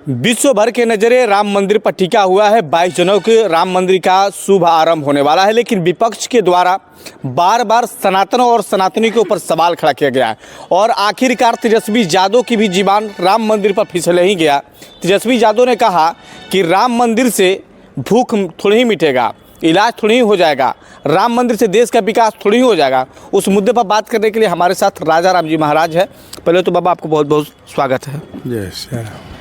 विश्व भर के नज़रें राम मंदिर पर टिका हुआ है। 22 जनवरी को राम मंदिर का शुभ आरंभ होने वाला है, लेकिन विपक्ष के द्वारा बार बार सनातनों और सनातनी के ऊपर सवाल खड़ा किया गया है और आखिरकार तेजस्वी यादव की भी जीवान राम मंदिर पर फिसले ही गया। तेजस्वी यादव ने कहा कि राम मंदिर से भूख थोड़ी ही मिटेगा, इलाज थोड़ी ही हो जाएगा, राम मंदिर से देश का विकास थोड़ी ही हो जाएगा। उस मुद्दे पर बात करने के लिए हमारे साथ राजा राम जी महाराज है। पहले तो बाबा आपको बहुत बहुत स्वागत है। जय श्री राम।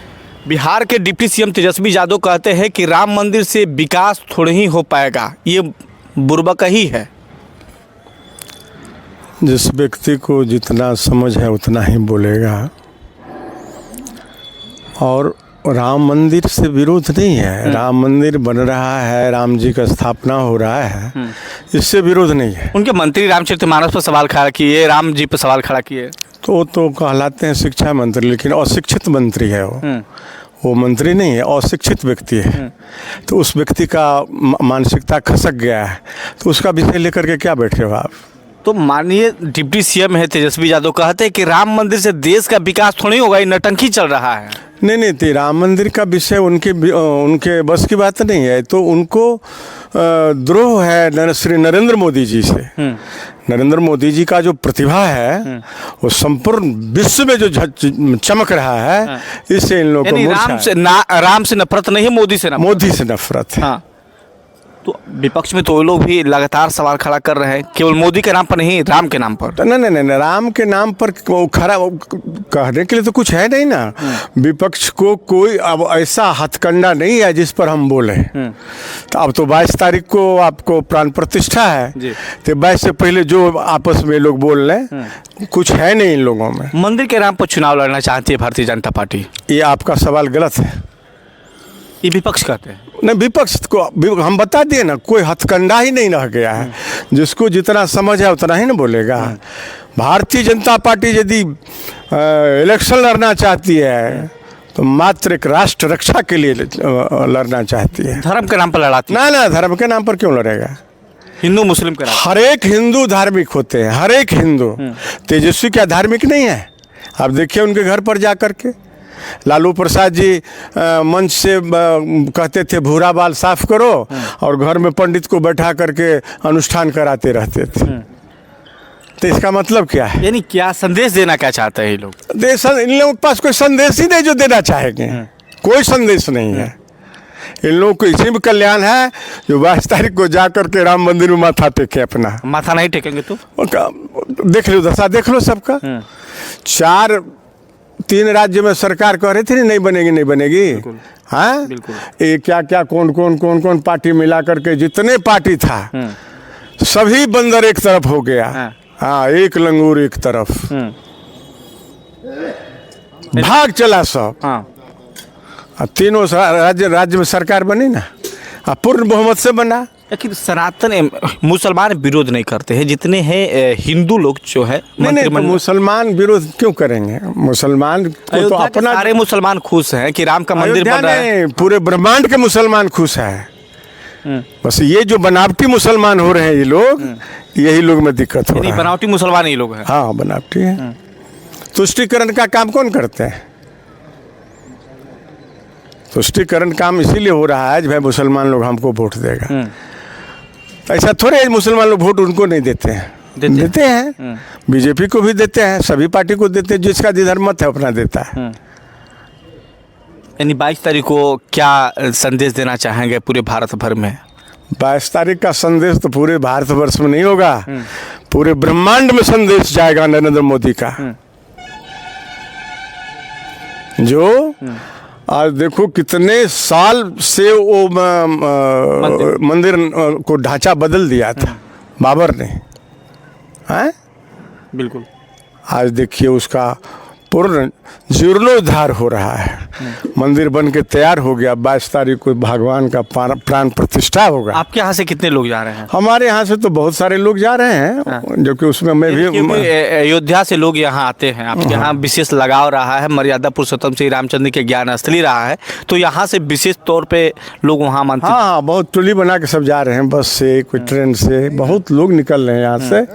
बिहार के डिप्टी सीएम तेजस्वी यादव कहते हैं कि राम मंदिर से विकास थोड़ी ही हो पाएगा, ये बुर्बक ही है। जिस व्यक्ति को जितना समझ है उतना ही बोलेगा। और राम मंदिर से विरोध नहीं है, राम मंदिर बन रहा है, राम जी का स्थापना हो रहा है, इससे विरोध नहीं है। उनके मंत्री रामचरितमानस पर सवाल खड़ा किए, राम जी पर सवाल खड़ा किए। तो कहलाते हैं शिक्षा मंत्री, लेकिन अशिक्षित मंत्री है वो मंत्री नहीं है, अशिक्षित व्यक्ति है। तो उस व्यक्ति का मानसिकता खसक गया है, तो उसका विषय लेकर के क्या बैठे हो आप? तो माननीय डिप्टी सीएम है तेजस्वी यादव, कहते हैं कि राम मंदिर से देश का विकास थोड़ी होगा, ये नटंकी चल रहा है। नहीं, तो राम मंदिर का विषय उनके बस की बात नहीं है। तो उनको द्रोह है श्री नरेंद्र मोदी जी से। नरेंद्र मोदी जी का जो प्रतिभा है वो संपूर्ण विश्व में जो चमक रहा है, इससे इन लोगों को राम से नफरत नहीं, मोदी से नफरत है। हाँ। तो विपक्ष में तो लोग भी लगातार सवाल खड़ा कर रहे हैं, केवल मोदी के नाम पर नहीं, राम के नाम पर। नहीं, राम के नाम पर खड़ा कहने के लिए तो कुछ है नहीं ना। विपक्ष को कोई अब ऐसा हथकंडा नहीं है जिस पर हम बोले। तो अब तो 22 तारीख को आपको प्राण प्रतिष्ठा है, तो 22 से पहले जो आपस में लोग बोल रहे कुछ है नहीं इन लोगों में। मंदिर के नाम पर चुनाव लड़ना चाहती है भारतीय जनता पार्टी। ये आपका सवाल गलत है, ये विपक्ष कहते हैं। नहीं, विपक्ष को हम बता दिए ना, कोई हथकंडा ही नहीं रह गया है। जिसको जितना समझ है उतना ही ना बोलेगा। भारतीय जनता पार्टी यदि इलेक्शन लड़ना चाहती है तो मात्र एक राष्ट्र रक्षा के लिए लड़ना चाहती है। धर्म के नाम पर लड़ाती है? ना, धर्म के नाम पर क्यों लड़ेगा? हिंदू मुस्लिम के नाम। हर एक हिंदू धार्मिक होते हैं, हर एक हिंदू। तेजस्वी क्या धार्मिक नहीं है? आप देखिए उनके घर पर जा कर के लालू प्रसाद जी मंच से कहते थे भूरा बाल साफ करो, और घर में पंडित को बैठा करके अनुष्ठान कराते रहते थे। तो इसका मतलब क्या है? यानी क्या संदेश देना क्या चाहते हैं ये लोग? इन लोगों के पास कोई संदेश ही नहीं जो देना चाहेंगे। कोई संदेश नहीं है इन लोगों को। इसी में कल्याण है जो 22 तारीख को जा करके राम मंदिर में माथा टेके। अपना माथा नहीं टेकेंगे तो देख लो, दशा देख लो सबका। 3 राज्य में सरकार कह रही थी नहीं बनेगी। हाँ, ये क्या कौन पार्टी मिला करके जितने पार्टी था सभी बंदर एक तरफ हो गया। हाँ, एक लंगूर एक तरफ, भाग चला सब। तीनों राज्य में सरकार बनी ना, पूर्ण बहुमत से बना। लेकिन सनातन मुसलमान विरोध नहीं करते हैं जितने हैं हिंदू लोग जो है। नहीं, तो मुसलमान विरोध क्यों करेंगे? मुसलमान को तो अपना, सारे मुसलमान खुश हैं कि राम का मंदिर बन रहा है। पूरे ब्रह्मांड के मुसलमान खुश हैं। बस ये जो बनावटी मुसलमान हो रहे हैं ये लोग, यही लोग में दिक्कत हो रहा है। बनावटी मुसलमान ये लोग हैं। हाँ, बनावटी है। तुष्टिकरण का काम कौन करते हैं? तुष्टिकरण काम इसीलिए हो रहा है भाई मुसलमान लोग हमको वोट देगा। ऐसा थोड़े है मुसलमान लोग वोट उनको नहीं देते हैं। देते हैं, बीजेपी को भी देते हैं, सभी पार्टी को देते हैं। जिसका जिधर मत है अपना देता है। यानी 22 तारीख को क्या संदेश देना चाहेंगे पूरे भारत भर में? 22 तारीख का संदेश तो पूरे भारतवर्ष में नहीं होगा, पूरे ब्रह्मांड में संदेश जाएगा नरेंद्र मोदी का। जो आज देखो कितने साल से वो मंदिर को ढांचा बदल दिया था बाबर ने। हैं? बिल्कुल। आज देखिए उसका पूर्ण जीर्णोद्धार हो रहा है। मंदिर बन के तैयार हो गया। 22 तारीख को भगवान का प्राण प्रतिष्ठा होगा। आपके यहाँ से कितने लोग जा रहे हैं? हमारे यहाँ से तो बहुत सारे लोग जा रहे हैं, जो कि उसमें मैं भी। अयोध्या से लोग यहाँ आते हैं, आपके यहाँ विशेष लगाव रहा है, मर्यादा पुरुषोत्तम श्री रामचंद्र के ज्ञान स्थली रहा है, तो यहाँ से विशेष तौर पे लोग वहाँ मानते हैं। हाँ, बहुत टोली बना के सब जा रहे हैं, बस से, कोई ट्रेन से, बहुत लोग निकल रहे हैं यहाँ से।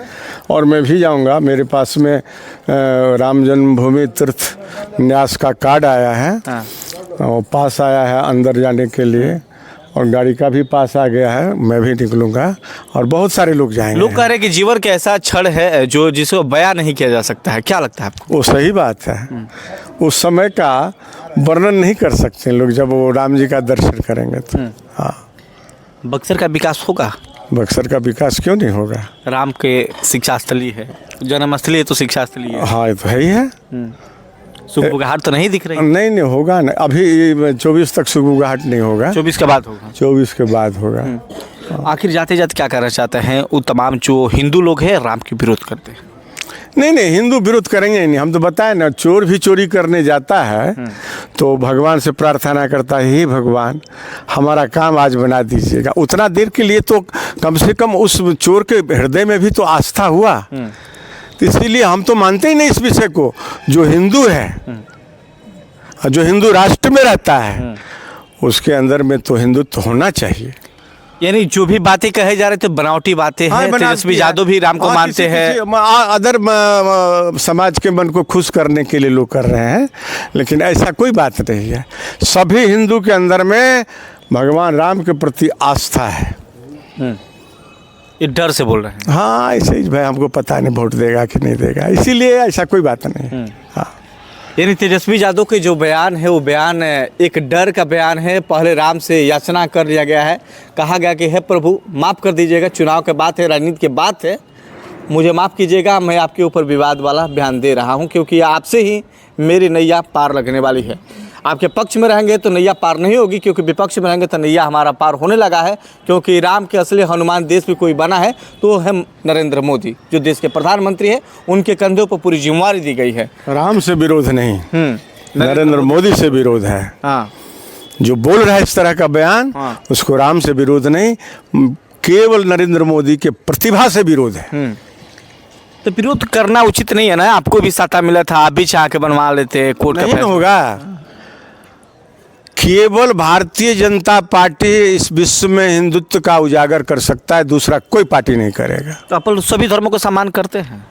और मैं भी जाऊँगा। मेरे पास में राम जन्मभूमि तीर्थ न्यास का कार्ड आया है, हाँ। और पास आया है अंदर जाने के लिए, और गाड़ी का भी पास आ गया है, मैं भी निकलूंगा और बहुत सारे लोग जाएंगे। लोग कह रहे हैं कि जीवन का ऐसा क्षण है जो जिसको बयां नहीं किया जा सकता है, क्या लगता है आपको? वो सही बात है, उस समय का वर्णन नहीं कर सकते लोग जब वो राम जी का दर्शन करेंगे तो। हाँ, बक्सर का विकास होगा? बक्सर का विकास क्यों नहीं होगा? राम के शिक्षा स्थली है, जन्मस्थली है तो शिक्षा स्थली है। हाँ, ये तो है ही है। सुबुगाहट तो नहीं दिख रही? नहीं नहीं होगा ना, अभी 24 तक सुगुगाहट नहीं होगा, 24 के बाद होगा। 24 के बाद होगा। आखिर जाते जाते क्या करना चाहते हैं वो तमाम जो हिंदू लोग हैं राम के विरोध करते हैं? नहीं नहीं, हिंदू विरोध करेंगे ही नहीं। हम तो बताए ना, चोर भी चोरी करने जाता है तो भगवान से प्रार्थना करता है, हे भगवान हमारा काम आज बना दीजिएगा। उतना देर के लिए तो कम से कम उस चोर के हृदय में भी तो आस्था हुआ। तो इसीलिए हम तो मानते ही नहीं इस विषय को। जो हिंदू है, जो हिंदू राष्ट्र में रहता है, उसके अंदर में तो हिंदुत्व होना चाहिए। यानी जो भी बातें कहे जा रहे थे बनावटी बातें हैं। तेजस्वी यादव भी राम को मानते हैं। अदर समाज के मन को खुश करने के लिए लोग कर रहे हैं, लेकिन ऐसा कोई बात नहीं है। सभी हिंदू के अंदर में भगवान राम के प्रति आस्था है। ये डर से बोल रहे हैं? हाँ, ऐसे ही भाई हमको पता नहीं वोट देगा कि नहीं देगा, इसीलिए ऐसा कोई बात नहीं। हाँ, यानी तेजस्वी यादव के जो बयान है वो बयान एक डर का बयान है। पहले राम से याचना कर लिया गया है, कहा गया कि हे प्रभु माफ़ कर दीजिएगा, चुनाव के बात है, राजनीति के बात है, मुझे माफ़ कीजिएगा, मैं आपके ऊपर विवाद वाला बयान दे रहा हूं, क्योंकि आपसे ही मेरी नैया पार लगने वाली है। आपके पक्ष में रहेंगे तो नैया पार नहीं होगी, क्योंकि विपक्ष में रहेंगे तो नैया हमारा पार होने लगा है। क्योंकि राम के असली हनुमान देश में कोई बना है तो है नरेंद्र मोदी, जो देश के प्रधानमंत्री है। उनके कंधों पर पूरी जिम्मेवारी दी गई है। राम से विरोध नहीं, नरेंद्र मोदी से विरोध है। हाँ, जो बोल रहा है इस तरह का बयान, उसको राम से विरोध नहीं, केवल नरेंद्र मोदी के प्रतिभा से विरोध है। तो विरोध करना उचित नहीं है ना? आपको भी सत्ता मिला था, आप भी चाह के बनवा लेते, कोर्ट नहीं होगा। केवल भारतीय जनता पार्टी इस विश्व में हिंदुत्व का उजागर कर सकता है, दूसरा कोई पार्टी नहीं करेगा। तो आप लोग सभी धर्मों को सम्मान करते हैं?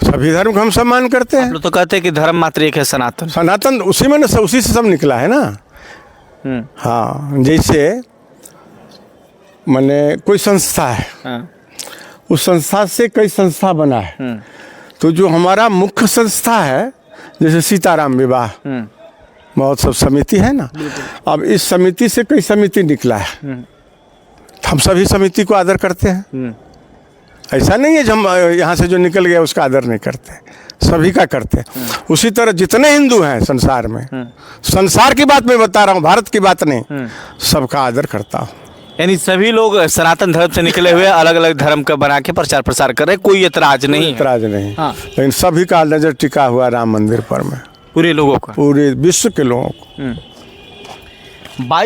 सभी धर्म को हम सम्मान करते हैं। लोग तो कहते हैं कि धर्म मात्र एक है, सनातन। सनातन उसी में ना, उसी से सब निकला है ना। हाँ, जैसे माने कोई संस्था है, उस संस्था से कई संस्था बना है। तो जो हमारा मुख्य संस्था है, जैसे सीताराम विवाह महोत्सव समिति है ना, अब इस समिति से कई समिति निकला है। हम सभी समिति को आदर करते हैं। ऐसा नहीं है जो हम यहाँ से जो निकल गया उसका आदर नहीं करते, सभी का करते हैं। उसी तरह जितने हिंदू हैं संसार में, संसार की बात मैं बता रहा हूँ, भारत की बात नहीं, सबका आदर करता हूँ। यानी सभी लोग सनातन धर्म से निकले हुए अलग अलग धर्म का बना के प्रचार प्रसार कर रहे हैं, कोई ऐतराज नहीं है। ऐतराज नहीं। हाँ। लेकिन सभी का नजर टिका हुआ राम मंदिर पर में, पूरे लोगों का, पूरे विश्व के लोगों को। 22